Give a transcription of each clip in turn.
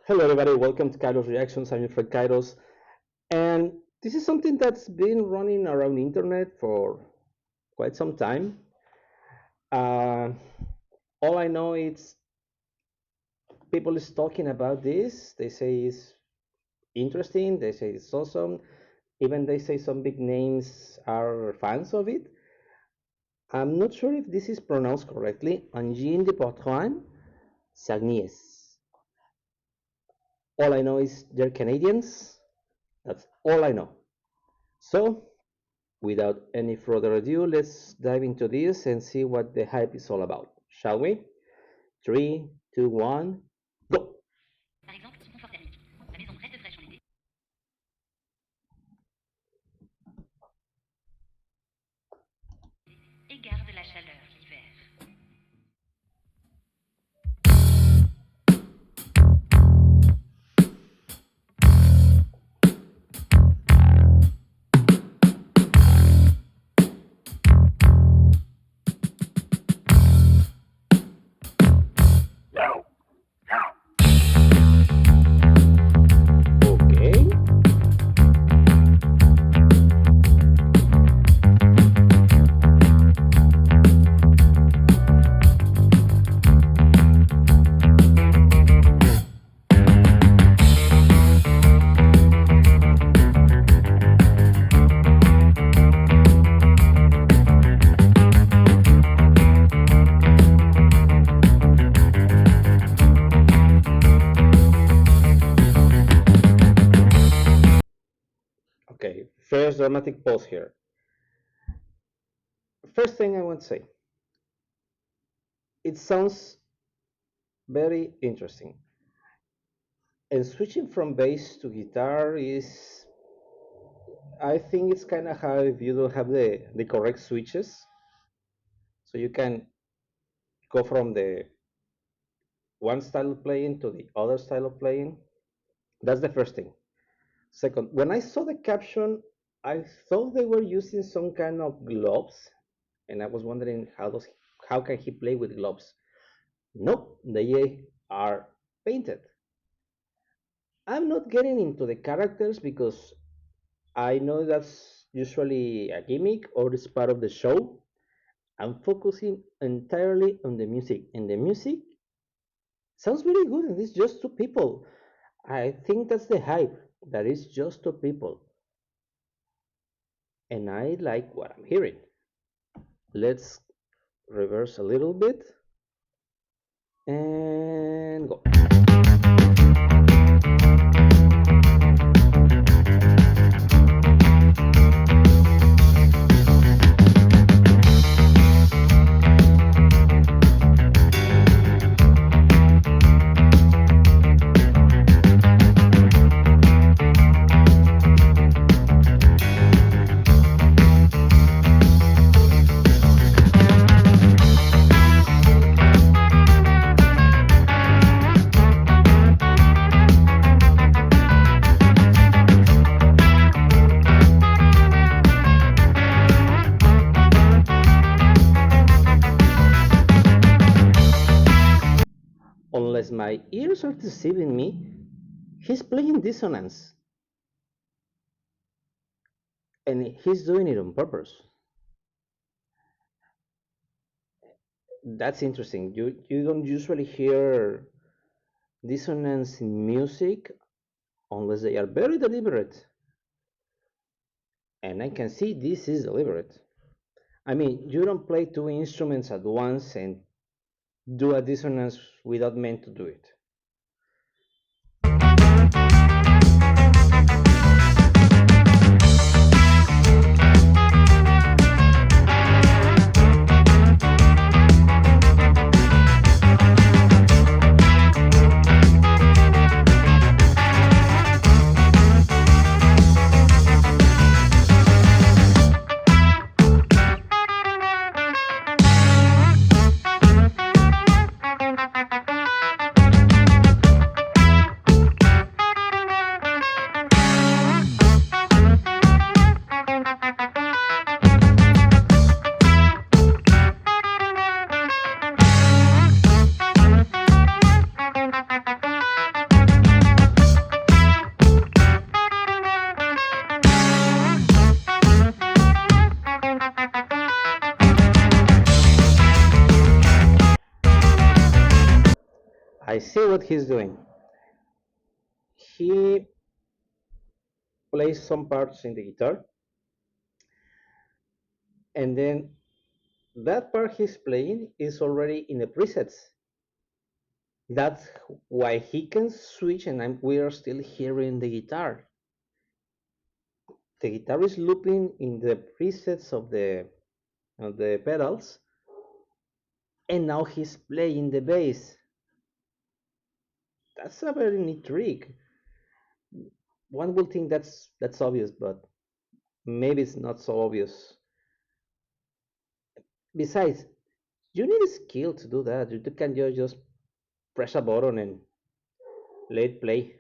Hello, everybody. Welcome to Kairos Reactions. I'm your friend Kairos, and this is something that's been running around the internet for quite some time. Uh, all I know is people is talking about this. They say it's interesting. They say it's awesome. Even they say some big names are fans of it. I'm not sure if this is pronounced correctly. Angine de Poitrine Sarniezz. All I know is they're Canadians. That's all I know. So without any further ado, let's dive into this and see what the hype is all about, shall we? Three, two, one, go! Okay. Okay, first dramatic pause here. First thing I want to say, it sounds very interesting. And switching from bass to guitar is, I think it's kind of hard if you don't have the correct switches. So you can go from the one style of playing to the other style of playing. That's the first thing. Second, when I saw the caption, I thought they were using some kind of gloves, and I was wondering how can he play with gloves? Nope, they are painted. I'm not getting into the characters because I know that's usually a gimmick or it's part of the show. I'm focusing entirely on the music, and the music sounds very good, and it's just two people. I think that's the hype, that is just two people. And I like what I'm hearing. Let's reverse a little bit and go. Unless my ears are deceiving me, he's playing dissonance. And he's doing it on purpose. That's interesting. You don't usually hear dissonance in music unless they are very deliberate. And I can see this is deliberate. I mean, you don't play two instruments at once and do a dissonance without meant to do it. I see what he's doing. He plays some parts in the guitar, and then that part he's playing is already in the presets. That's why he can switch, and we are still hearing the guitar. The guitar is looping in the presets of the pedals, and now he's playing the bass. That's a very neat trick. One will think that's obvious, but maybe it's not so obvious. Besides, you need a skill to do that. You can't just press a button and let it play.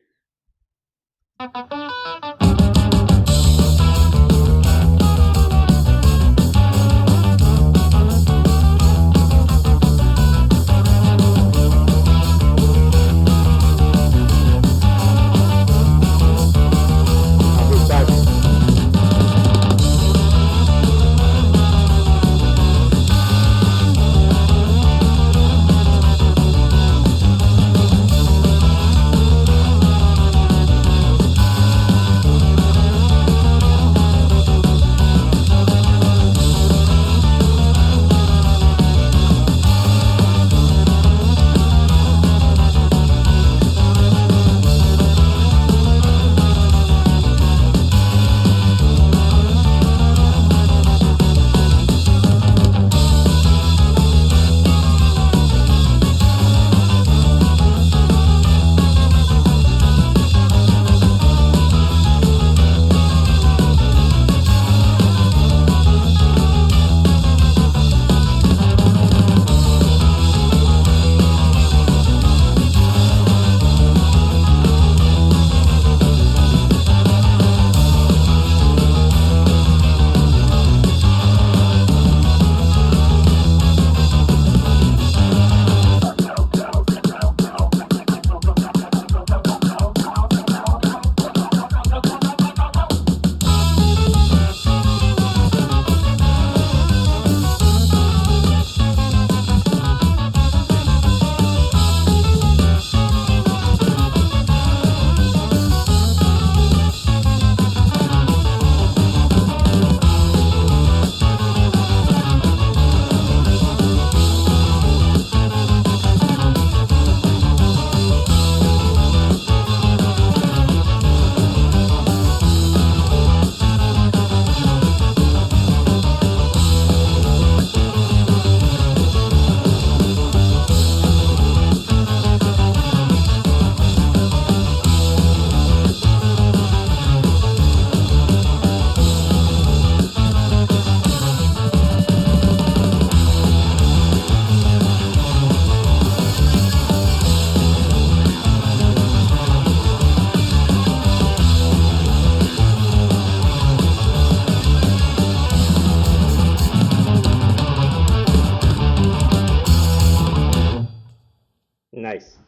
Nice.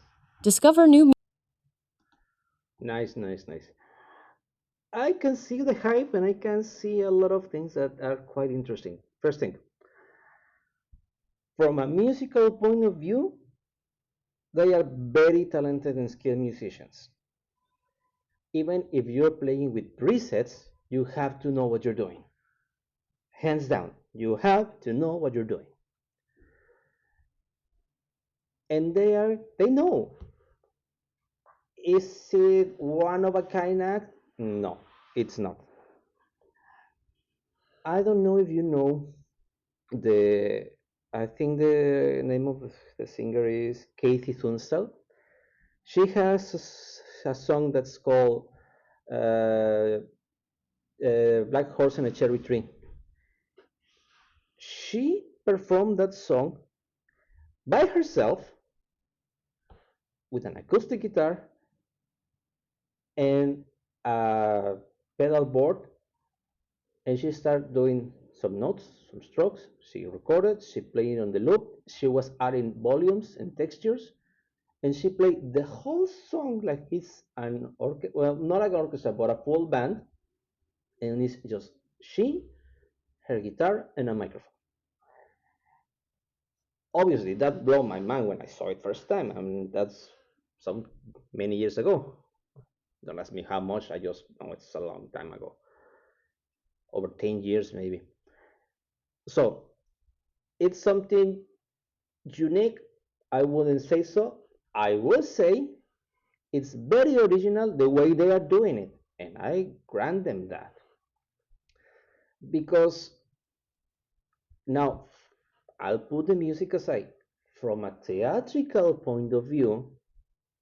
Discover new. Nice, nice, nice. I can see the hype and I can see a lot of things that are quite interesting. First thing, from a musical point of view, they are very talented and skilled musicians. Even if you're playing with presets, you have to know what you're doing. Hands down, you have to know what you're doing. And they know. Is it one of a kind act? No, it's not. I don't know if you know the I think the name of the singer is Kathy Tunstall. She has a song that's called uh, Black Horse and a Cherry Tree. She performed that song by herself with an acoustic guitar and a pedal board, and she started doing some notes, some strokes. She recorded, she played on the loop, she was adding volumes and textures, and she played the whole song like it's an orchestra, well, not like an orchestra, but a full band, and it's just she, her guitar, and a microphone. Obviously, that blew my mind when I saw it first time. I mean, that's some many years ago. Don't ask me how much. I just know it's a long time ago, over 10 years maybe. So it's something unique. I wouldn't say so. I would say it's very original the way they are doing it, and I grant them that because now I'll put the music aside. From a theatrical point of view,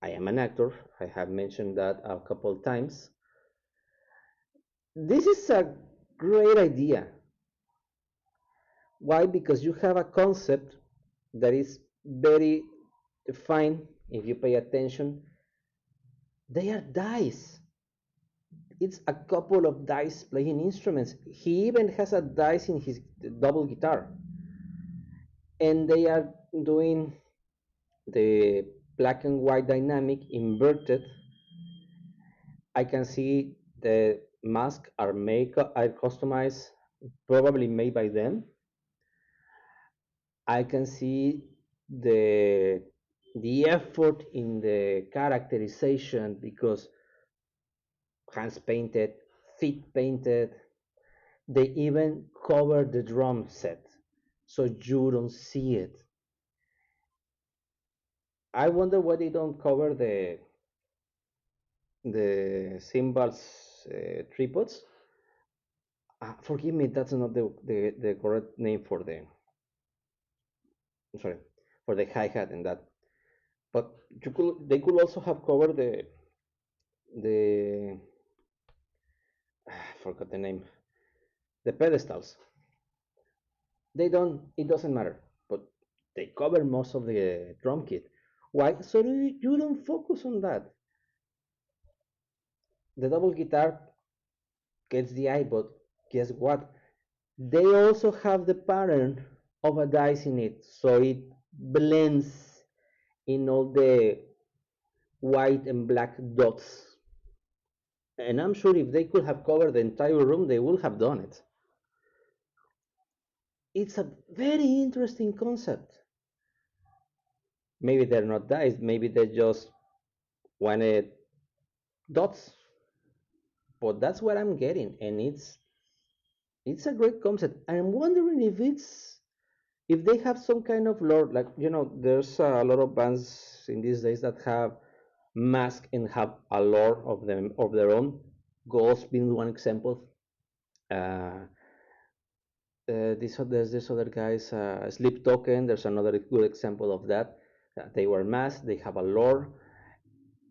I am an actor. I have mentioned that a couple of times. This is a great idea. Why? Because you have a concept that is very defined. If you pay attention, they are dice. It's a couple of dice playing instruments. He even has a dice in his double guitar, and they are doing the black and white dynamic inverted. I can see the masks are customized, probably made by them. I can see the effort in the characterization because hands painted, feet painted. They even cover the drum set so you don't see it. I wonder why they don't cover the cymbals tripods. Forgive me, that's not the correct name for the sorry for the hi hat and that. But they could also have covered the I forgot the name, the pedestals. They don't. It doesn't matter. But they cover most of the drum kit. Why? So you don't focus on that. The double guitar gets the eye, but guess what? They also have the pattern of a dice in it, so it blends in all the white and black dots. And I'm sure if they could have covered the entire room, they would have done it. It's a very interesting concept. Maybe they're not dice, maybe they just wanted dots, but that's what I'm getting, and it's a great concept. I'm wondering if they have some kind of lore, like there's a lot of bands in these days that have mask and have a lore of them of their own. Ghost being one example. Uh, there's this other guys, Sleep Token. There's another good example of that. They were masked. They have a lore,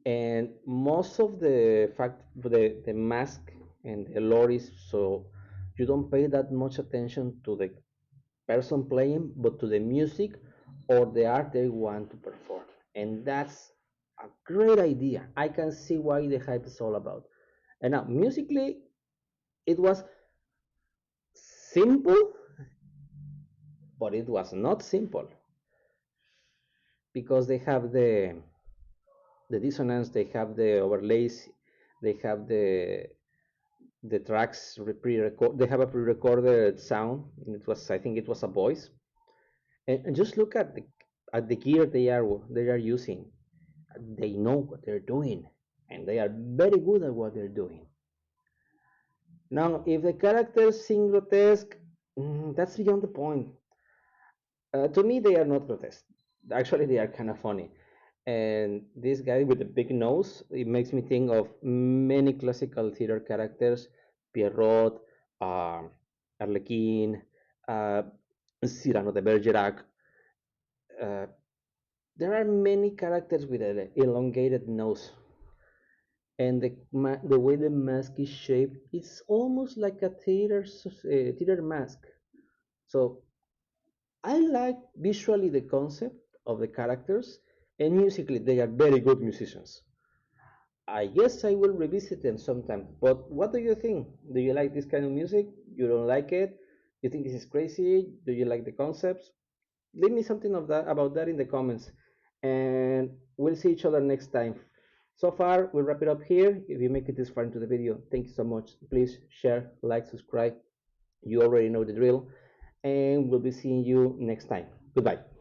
and most of the mask and the lore is so you don't pay that much attention to the person playing, but to the music or the art they want to perform. And that's a great idea. I can see why the hype is all about. And now, musically, it was simple, but it was not simple because they have the dissonance, they have the overlays, they have the tracks pre-record. They have a pre-recorded sound. It was, I think, it was a voice. And just look at the gear they are using. They know what they're doing, and they are very good at what they're doing. Now, if the characters seem grotesque, that's beyond the point. To me, they are not grotesque. Actually, they are kind of funny. And this guy with the big nose, it makes me think of many classical theater characters, Pierrot, uh, Arlequin, uh, Cyrano de Bergerac. Uh, there are many characters with an elongated nose, and the way the mask is shaped, it's almost like a theater mask. So I like visually the concept of the characters, and musically they are very good musicians. I guess I will revisit them sometime. But what do you think? Do you like this kind of music? You don't like it? You think this is crazy? Do you like the concepts? Leave me something of that about that in the comments, and we'll see each other next time. So far, we'll wrap it up here. If you make it this far into the video, thank you so much. Please share, like, subscribe. You already know the drill, and we'll be seeing you next time. Goodbye.